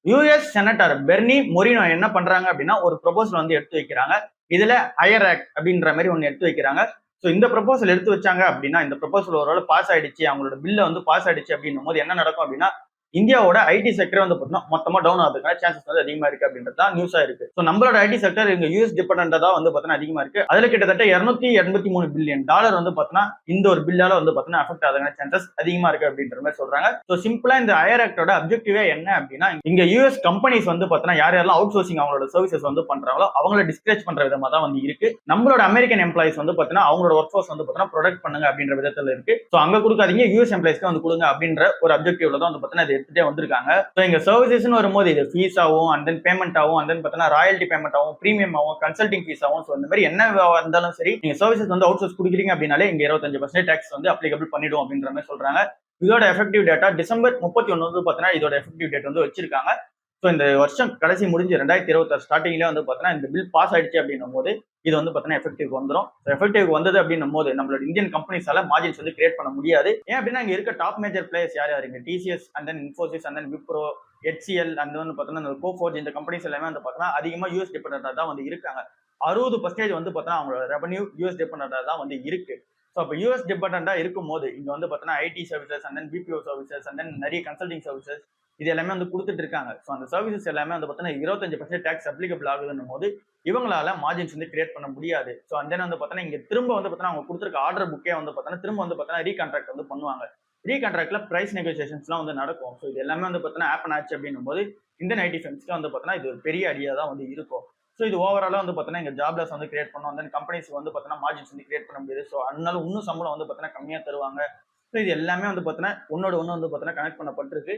US senator Bernie Moreno என்ன பண்றாங்க அப்படின்னா ஒரு ப்ரொபோசல் வந்து எடுத்து வைக்கிறாங்க. இதுல ஹையர் ஆக்ட் அப்படின்ற மாதிரி ஒன்னு எடுத்து வைக்கிறாங்க. ஸோ இந்த ப்ரொபோசல் எடுத்து வச்சாங்க அப்படின்னா இந்த ப்ரொபோசல் ஒரு பாஸ் ஆயிடுச்சு, அவங்களோட பில்ல வந்து பாஸ் ஆயிடுச்சு அப்படின்னும் போது என்ன நடக்கும் அப்படின்னா இந்தியாவோட ஐடி செக்டர் வந்து பார்த்தீங்கன்னா மொத்தமா டவுன் ஆகுதுக்கான சான்சஸ் வந்து அதிகமா இருக்கு அப்படின்றது தான் நியூஸா இருக்கு. ஸோ நம்மளோட ஐடி செக்டர் இங்க யூஎஸ் டிபெண்டா தான் வந்து பார்த்தீங்கன்னா அதிகமா இருக்கு. அதுல கிட்டத்தட்ட 283 பில்லியன் டாலர் வந்து பார்த்தீங்கன்னா இந்த ஒரு பில்லால வந்து பார்த்தீங்கன்னா அஃபெக்ட் ஆகுதுக்கான சான்சஸ் அதிகமா இருக்கு அப்படின்ற மாதிரி சொல்றாங்க. ஸோ சிம்பிளா இந்த ஹையர் ஆக்டோட அப்ஜெக்டிவே என்ன அப்படின்னா இங்க யூஎஸ் கம்பெனிஸ் வந்து பார்த்தீங்கன்னா யார் யாரெல்லாம் அவுட் சோர்சிங் அவங்களோட சர்வீசஸ் வந்து பண்றாங்களோ அவங்கள டிஸ்கரேஜ் பண்ற விதமா தான் வந்து இருக்கு. நம்மளோட அமெரிக்கன் எம்ப்ளாயிஸ் வந்து பார்த்தீங்கன்னா அவங்களோட ஒர்க் ஃபோர்ஸ் வந்து பார்த்தீங்கன்னா ப்ரொடெக்ட் பண்ணுங்க அப்படின்ற விதத்துல இருக்கு. ஸோ அங்க கொடுக்காதீங்க, யூஎஸ் எம்ப்ளாயிஸ்க்கு வந்து கொடுங்க அப்படின்ற ஒரு அப்ஜெக்டிவ்ல தான் வந்து பார்த்தீங்கன்னா எடுத்துட்டே வந்திருக்காங்க. ஸோ இங்க சர்வீசஸ்னு வரும்போது இது ஃபீஸ் ஆகும், அண்ட் தென் பேமெண்ட் ஆகும், அண்ட் தென் பார்த்தீங்கன்னா ராயல்டி பேமெண்ட் ஆகும், பிரீமியம் ஆகும், கன்சல்டிங் ஃபீஸ் ஆகும். ஸோ இந்த மாதிரி என்ன இருந்தாலும் சரி நீங்க சர்வீசஸ் வந்து அவுட் சோர்ஸ் கொடுக்குறீங்க அப்படின்னாலே இங்க 25% டாக்ஸ் வந்து அப்ளிகபிள் பண்ணிடும் அப்படின்ற மாதிரி சொல்றாங்க. இதோட எஃபெக்டிவ் டேட்டா டிசம்பர் 31 வந்து பார்த்தீங்கன்னா இதோட எஃபெக்டிவ் டேட் வந்து வச்சிருக்காங்க. ஸோ இந்த வருஷம் கடைசி முடிஞ்சு 2026 ஸ்டார்டிங்லேயே வந்து பார்த்தீங்கன்னா இந்த பில் பாஸ் ஆயிடுச்சு அப்படின்னும் போது இது வந்து பார்த்தீங்கன்னா எஃபெக்டிவ் வந்துடும். எஃபெக்டிவ் வந்தது அப்படின்னும் போது நம்மளோட இந்தியன் கம்பெனிஸால மார்ஜின்ஸ் வந்து கிரியேட் பண்ண முடியாது. ஏன் அப்படின்னா இங்க இருக்க டாப் மேஜர் பிளேயர்ஸ் யார் யாருங்க TCS and then Infosys and then Wipro, HCL அந்த வந்து பார்த்தீங்கன்னா கோஃபோர்ஜ் இந்த கம்பெனிஸ் எல்லாமே வந்து பார்த்தீங்கன்னா அதிகமாக யூஎஸ் டிபெண்டா தான் வந்து இருக்காங்க. 60% வந்து பார்த்தீங்கன்னா அவங்களோட ரெவன்யூ யூஎஸ் டிபெண்டா தான் வந்து இருக்கு. ஸோ அப்போ யூஎஸ் டிபெண்டா இருக்கும் போது இங்க வந்து பார்த்தீங்கன்னா IT services and then BPO services and then நிறைய கன்சல்டிங் சர்வீசஸ் இது எல்லாமே வந்து கொடுத்துட்டு இருக்காங்க. ஸோ அந்த சர்வீசஸ் எல்லாமே வந்து பார்த்தீங்கன்னா 25% டாக்ஸ் அப்ளிகபிள் ஆகுதுன்னும் போது இவங்களால மார்ஜின்ஸ் வந்து கிரியேட் பண்ண முடியாது. ஸோ அந்த வந்து பார்த்தீங்கன்னா இங்க திரும்ப வந்து பார்த்தீங்கன்னா அவங்க கொடுத்துருக்க ஆர்டர் புக்கே வந்து பார்த்தீங்கன்னா திரும்ப வந்து பார்த்தீங்கன்னா ரீகான்ட்ராக்ட் வந்து பண்ணுவாங்க. ரீகான்ட்ராக்ட்ல பிரைஸ் நெகோசியேஷன்ஸ்லாம் வந்து நடக்கும். ஸோ இது எல்லாமே வந்து பார்த்தீங்கன்னா ஆப்பன் ஆச்சு அப்படின்னும் போது இந்தியன் ஐடி ஃபர்ம்ஸ்க்கு வந்து பார்த்தீங்கன்னா இது ஒரு பெரிய அடியா தான் வந்து இருக்கும். ஸோ இது ஓவராலாக வந்து பார்த்தீங்கன்னா இங்க ஜாப்லெஸ் வந்து கிரியேட் பண்ணும், அந்த கம்பெனிஸ்க்கு வந்து பார்த்தீங்கன்னா மார்ஜின்ஸ் வந்து கிரியேட் பண்ண முடியாது. ஸோ அதனால இன்னும் சம்பளம் வந்து பார்த்தீங்கன்னா கம்மியா தருவாங்க. ஸோ இது எல்லாமே வந்து பார்த்தீங்கன்னா ஒன்னோட ஒன்று வந்து பார்த்தீங்கன்னா கனெக்ட் பண்ணப்பட்டிருக்கு.